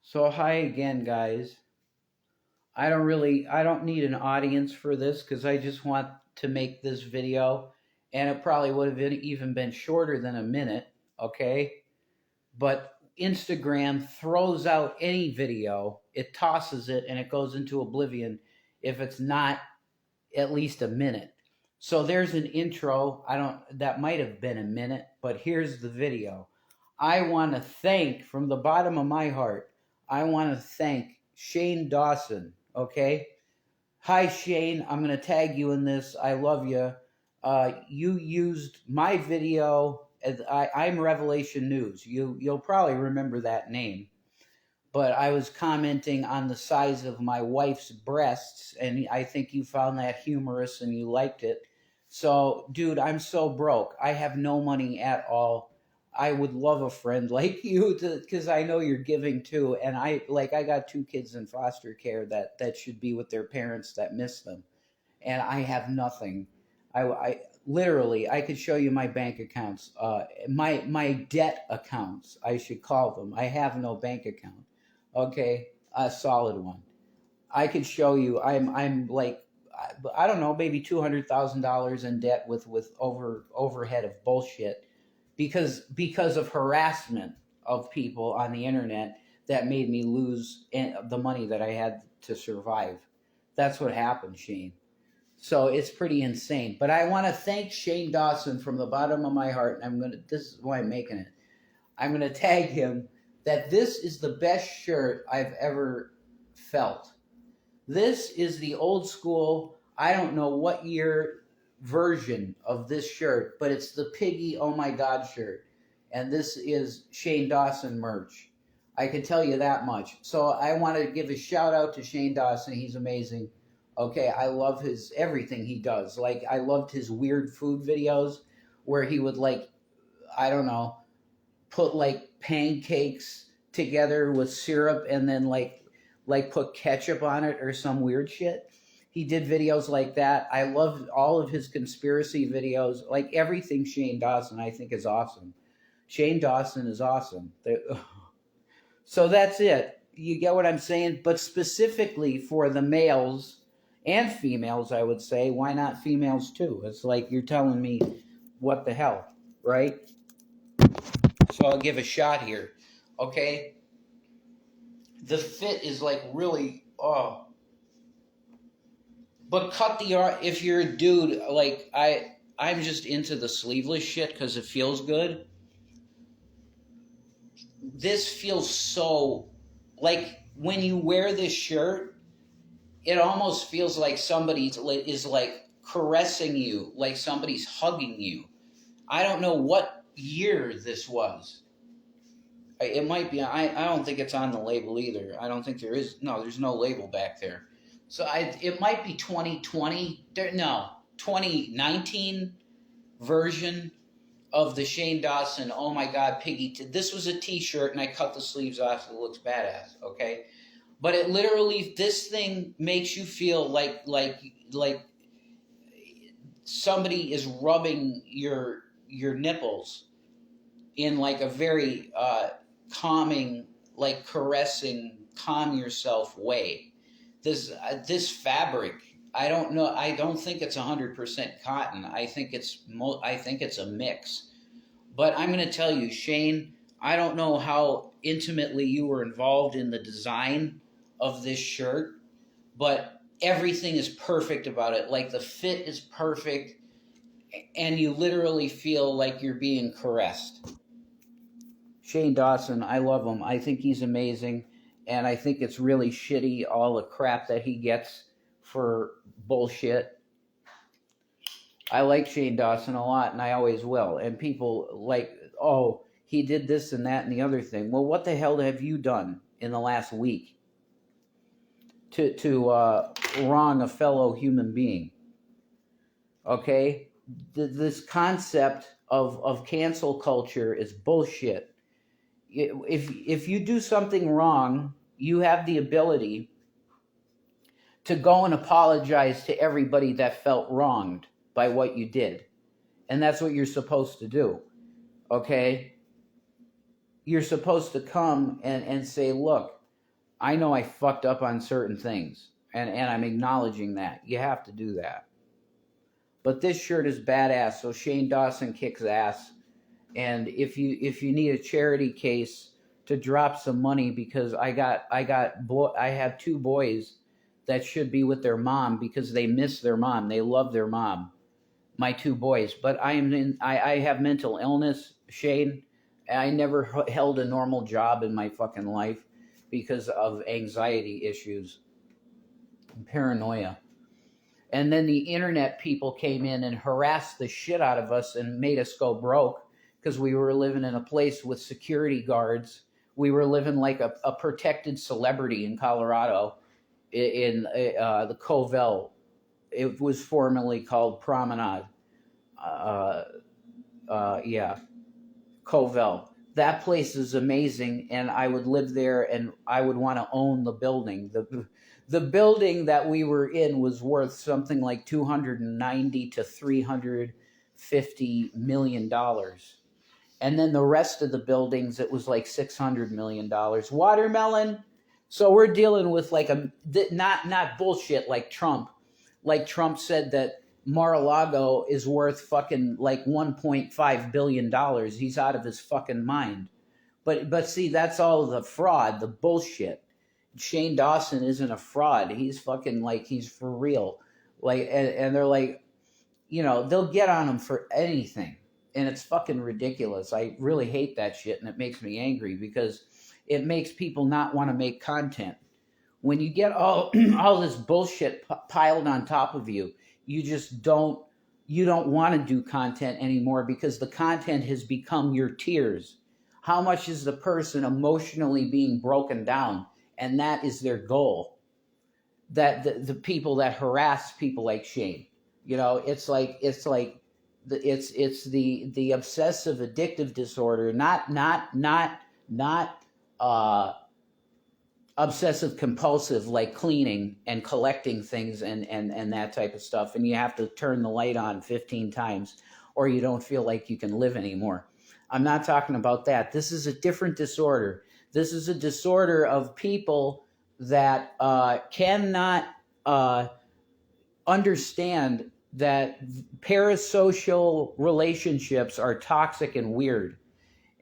So hi again, guys. I don't need an audience for this because I just want to make this video, and it probably would have even been shorter than a minute, okay? But Instagram throws out any video, it tosses it, and it goes into oblivion if it's not at least a minute. So there's an intro. I don't that might have been a minute, but here's the video. I want to thank from the bottom of my heart. I want to thank Shane Dawson, okay? Hi Shane, I'm going to tag you in this. I love you. You used my video as I'm Revelation News. You'll probably remember that name, but I was commenting on the size of my wife's breasts, and I think you found that humorous and you liked it. So, dude, I'm so broke. I have no money at all. I would love a friend like you because I know you're giving too, and I got two kids in foster care that should be with their parents that miss them, and I have nothing. I literally I could show you my bank accounts, my debt accounts. I should call them. I have no bank account. Okay, a solid one. I could show you. I'm like I don't know, maybe $200,000 in debt with overhead of bullshit because of harassment of people on the internet that made me lose the money that I had to survive. That's what happened, Shane. So it's pretty insane. But I want to thank Shane Dawson from the bottom of my heart. And this is why I'm making it. I'm gonna tag him that this is the best shirt I've ever felt. This is the old school, I don't know what year version of this shirt, but it's the Piggy Oh My God shirt. And this is Shane Dawson merch. I can tell you that much. So I want to give a shout out to Shane Dawson. He's amazing. Okay, I love his everything he does. Like I loved his weird food videos where he would I don't know, put like pancakes together with syrup and then put ketchup on it or some weird shit. He did videos like that. I love all of his conspiracy videos. Like everything Shane Dawson I think is awesome. Shane Dawson is awesome. So that's it. You get what I'm saying? But specifically for the males and females, I would say, why not females too? It's like you're telling me what the hell, right? So I'll give a shot here. Okay? The fit is like really but cut the art if you're a dude like I'm just into the sleeveless shit because it feels good. This feels so like when you wear this shirt, it almost feels like somebody is like caressing you, like somebody's hugging you. I don't know what year this was. It might be. I don't think it's on the label either. I don't think there is. No, there's no label back there. So it might be 2020. No, 2019 version of the Shane Dawson. Oh my God, Piggy! This was a T-shirt, and I cut the sleeves off. So it looks badass. Okay, but it literally this thing makes you feel like somebody is rubbing your nipples in like a very calming, like caressing, calm yourself way. This fabric, I don't know. I don't think it's 100% cotton. I think it's a mix. But I'm going to tell you, Shane, I don't know how intimately you were involved in the design of this shirt, but everything is perfect about it. Like the fit is perfect, and you literally feel like you're being caressed. Shane Dawson, I love him. I think he's amazing, and I think it's really shitty all the crap that he gets for bullshit. I like Shane Dawson a lot, and I always will. And people like, oh, he did this and that and the other thing. Well, what the hell have you done in the last week to wrong a fellow human being? Okay, this concept of cancel culture is bullshit. If you do something wrong, you have the ability to go and apologize to everybody that felt wronged by what you did. And that's what you're supposed to do. Okay? You're supposed to come and say, look, I know I fucked up on certain things, and I'm acknowledging that. You have to do that. But this shirt is badass, so Shane Dawson kicks ass. And if you need a charity case to drop some money, because I have two boys that should be with their mom because they miss their mom. They love their mom. My two boys, but I have mental illness, Shane. I never held a normal job in my fucking life because of anxiety issues and paranoia. And then the internet people came in and harassed the shit out of us and made us go broke because we were living in a place with security guards. We were living like a protected celebrity in Colorado in the Covell. It was formerly called Promenade. Yeah, Covell. That place is amazing, and I would live there, and I would want to own the building. The building that we were in was worth something like $290 to $350 million. And then the rest of the buildings, it was like $600 million. Watermelon. So we're dealing with like not bullshit like Trump. Like Trump said that Mar-a-Lago is worth fucking like $1.5 billion. He's out of his fucking mind. But see, that's all the fraud, the bullshit. Shane Dawson isn't a fraud. He's fucking like, he's for real. Like, and they're like, you know, they'll get on him for anything. And it's fucking ridiculous. I really hate that shit, and it makes me angry because it makes people not want to make content. When you get all this bullshit piled on top of you, you just don't want to do content anymore because the content has become your tears. How much is the person emotionally being broken down? And that is their goal. That the people that harass people like Shane, you know, it's the obsessive addictive disorder, not obsessive compulsive like cleaning and collecting things and that type of stuff. And you have to turn the light on 15 times or you don't feel like you can live anymore. I'm not talking about that. This is a different disorder. This is a disorder of people that cannot understand that parasocial relationships are toxic and weird.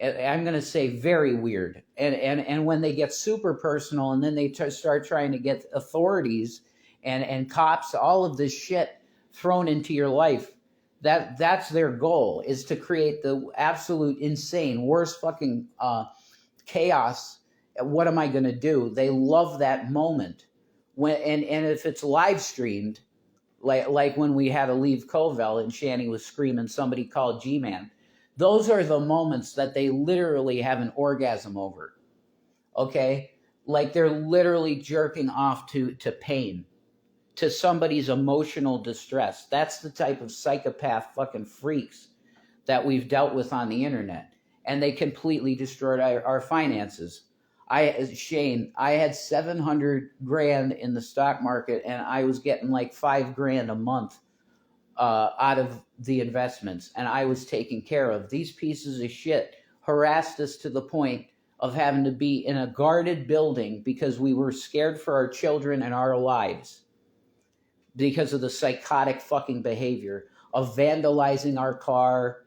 I'm going to say very weird. And when they get super personal and then they start trying to get authorities and cops, all of this shit thrown into your life, that's their goal, is to create the absolute insane, worst fucking chaos. What am I going to do? They love that moment. And if it's live streamed, like when we had to leave Covell and Shanny was screaming, somebody called G-Man. Those are the moments that they literally have an orgasm over. Okay? Like they're literally jerking off to pain, to somebody's emotional distress. That's the type of psychopath fucking freaks that we've dealt with on the internet. And they completely destroyed our finances. Shane, I had 700 grand in the stock market and I was getting like 5 grand a month out of the investments, and I was taken care of. These pieces of shit harassed us to the point of having to be in a guarded building because we were scared for our children and our lives because of the psychotic fucking behavior of vandalizing our car,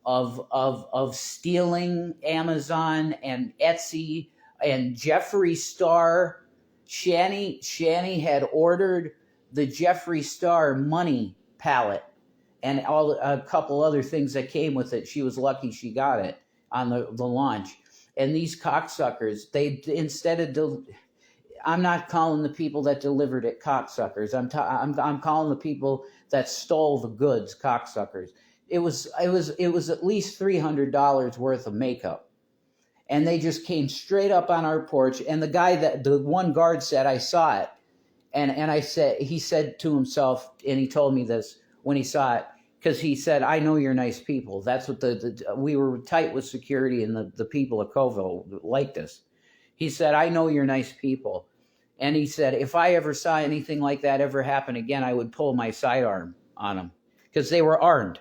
of stealing Amazon and Etsy and Jeffree Star. Shanny had ordered the Jeffree Star money palette and a couple other things that came with it. She was lucky she got it on the launch. And these cocksuckers, they instead of I'm not calling the people that delivered it cocksuckers. I'm calling the people that stole the goods cocksuckers. It was at least $300 worth of makeup. And they just came straight up on our porch. And the one guard said, I saw it. And he said to himself, and he told me this when he saw it, because he said, I know you're nice people. That's what we were tight with security, and the people of Covell liked us. He said, I know you're nice people. And he said, if I ever saw anything like that ever happen again, I would pull my sidearm on them, because they were armed.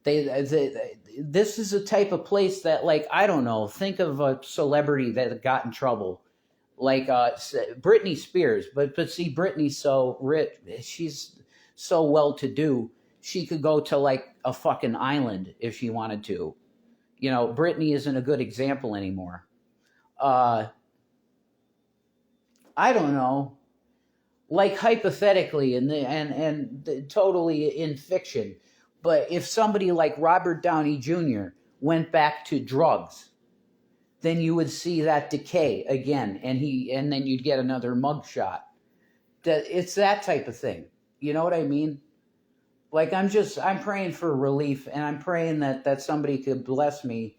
This is a type of place that, like, I don't know, think of a celebrity that got in trouble. like Britney Spears. But see, Britney's so rich, she's so well to do. She could go to like a fucking island if she wanted to. You know, Britney isn't a good example anymore. I don't know. Like hypothetically, totally in fiction, but if somebody like Robert Downey Jr. went back to drugs, then you would see that decay again, and then you'd get another mugshot. It's that type of thing. You know what I mean? Like I'm praying for relief, and I'm praying that somebody could bless me.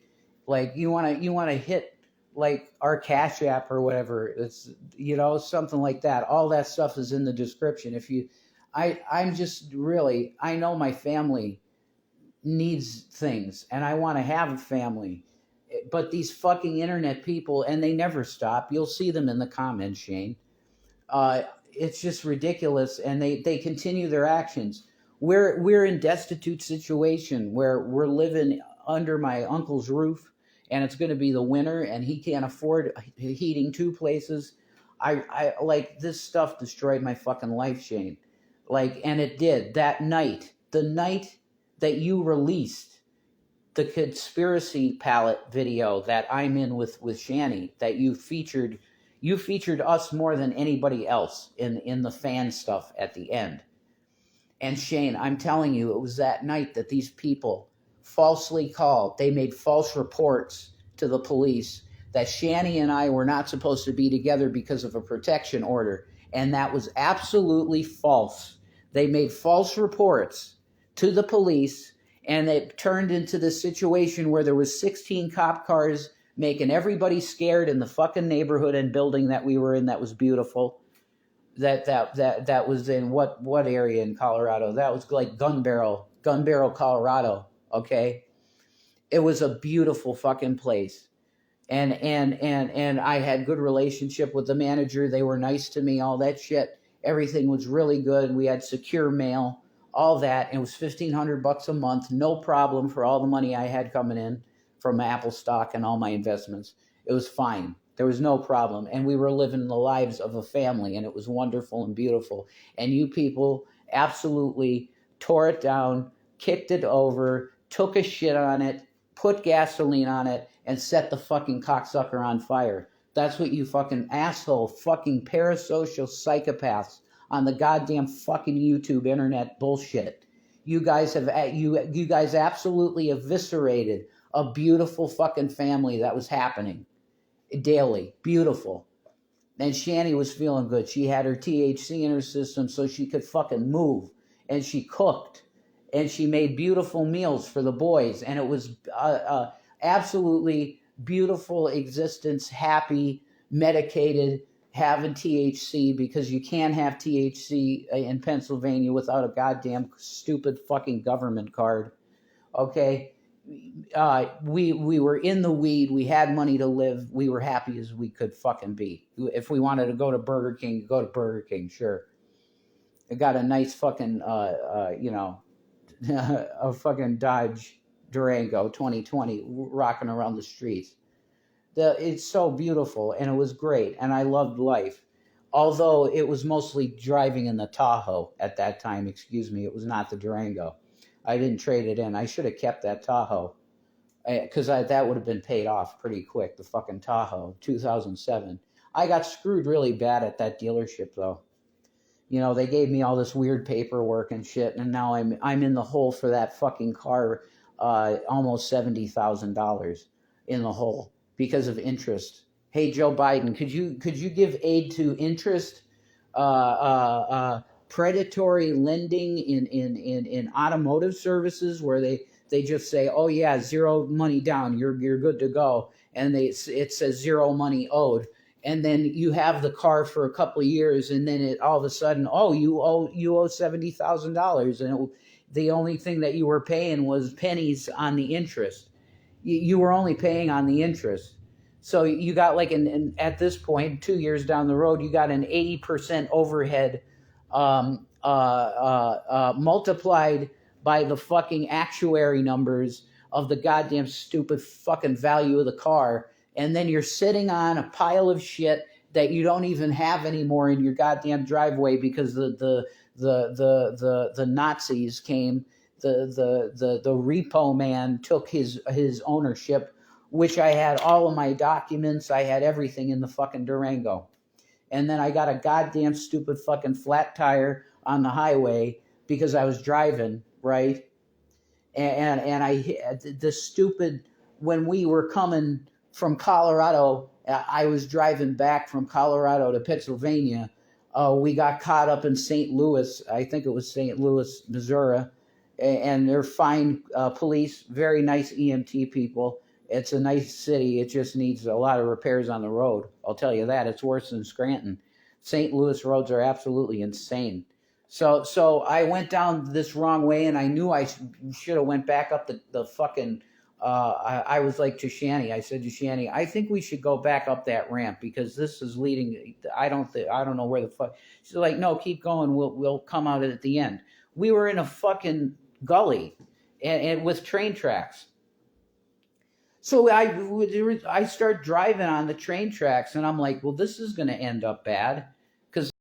Like you wanna hit like our Cash App or whatever. It's something like that. All that stuff is in the description. I'm just really, I know my family needs things, and I want to have a family. But these fucking internet people, and they never stop. You'll see them in the comments, Shane. It's just ridiculous, and they continue their actions. We're in destitute situation where we're living under my uncle's roof, and it's going to be the winter, and he can't afford heating two places. I like this stuff destroyed my fucking life, Shane. Like, and it did that night, the night that you released the conspiracy palette video that I'm in with Shanny, that you featured us more than anybody else in the fan stuff at the end. And Shane, I'm telling you, it was that night that these people falsely called. They made false reports to the police that Shanny and I were not supposed to be together because of a protection order. And that was absolutely false. They made false reports to the police, and it turned into this situation where there was 16 cop cars making everybody scared in the fucking neighborhood and building that we were in that was beautiful. That was in what area in Colorado? That was like Gun Barrel, Colorado. Okay, it was a beautiful fucking place, and I had good relationship with the manager. They were nice to me. All that shit, everything was really good. We had secure mail, all that, and it was $1,500 a month, no problem for all the money I had coming in from Apple stock and all my investments. It was fine. There was no problem. And we were living the lives of a family, and it was wonderful and beautiful. And you people absolutely tore it down, kicked it over, took a shit on it, put gasoline on it, and set the fucking cocksucker on fire. That's what you fucking asshole, fucking parasocial psychopaths on the goddamn fucking YouTube internet bullshit. You guys absolutely eviscerated a beautiful fucking family that was happening daily. Beautiful. And Shanny was feeling good. She had her THC in her system so she could fucking move. And she cooked. And she made beautiful meals for the boys. And it was absolutely beautiful existence, happy, medicated, having THC, because you can't have THC in Pennsylvania without a goddamn stupid fucking government card. Okay? We were in the weed. We had money to live. We were happy as we could fucking be. If we wanted to go to Burger King, go to Burger King, sure. I got a nice fucking, a fucking Dodge Durango 2020 rocking around the streets. It's so beautiful, and it was great, and I loved life. Although it was mostly driving in the Tahoe at that time. Excuse me, it was not the Durango. I didn't trade it in. I should have kept that Tahoe, because that would have been paid off pretty quick. The fucking Tahoe, 2007. I got screwed really bad at that dealership, though. You know, they gave me all this weird paperwork and shit, and now I'm in the hole for that fucking car, almost $70,000 in the hole because of interest. Hey, Joe Biden, could you give aid to interest? Predatory lending in automotive services, where they just say, oh yeah, zero money down, you're good to go, and it says zero money owed, and then you have the car for a couple of years, and then it all of a sudden, oh, you owe $70,000, and the only thing that you were paying was pennies on the interest. You were only paying on the interest. So you got like at this point, 2 years down the road, you got an 80% overhead multiplied by the fucking actuary numbers of the goddamn stupid fucking value of the car. And then you're sitting on a pile of shit that you don't even have anymore in your goddamn driveway because the Nazis came. The repo man took his ownership, which I had all of my documents. I had everything in the fucking Durango. And then I got a goddamn stupid fucking flat tire on the highway because I was driving, right? And I the stupid, when we were coming from Colorado, I was driving back from Colorado to Pennsylvania. We got caught up in St. Louis. I think it was St. Louis, Missouri, and they're fine police, very nice EMT people. It's a nice city. It just needs a lot of repairs on the road. I'll tell you that. It's worse than Scranton. St. Louis roads are absolutely insane. So I went down this wrong way, and I knew I should have went back up the fucking. I was like to Shanny. I said to Shanny, I think we should go back up that ramp because this is leading. I don't know where the fuck. She's like, no, keep going. We'll come out at the end. We were in a fucking gully, and with train tracks. So I start driving on the train tracks, and I'm like, well, this is going to end up bad because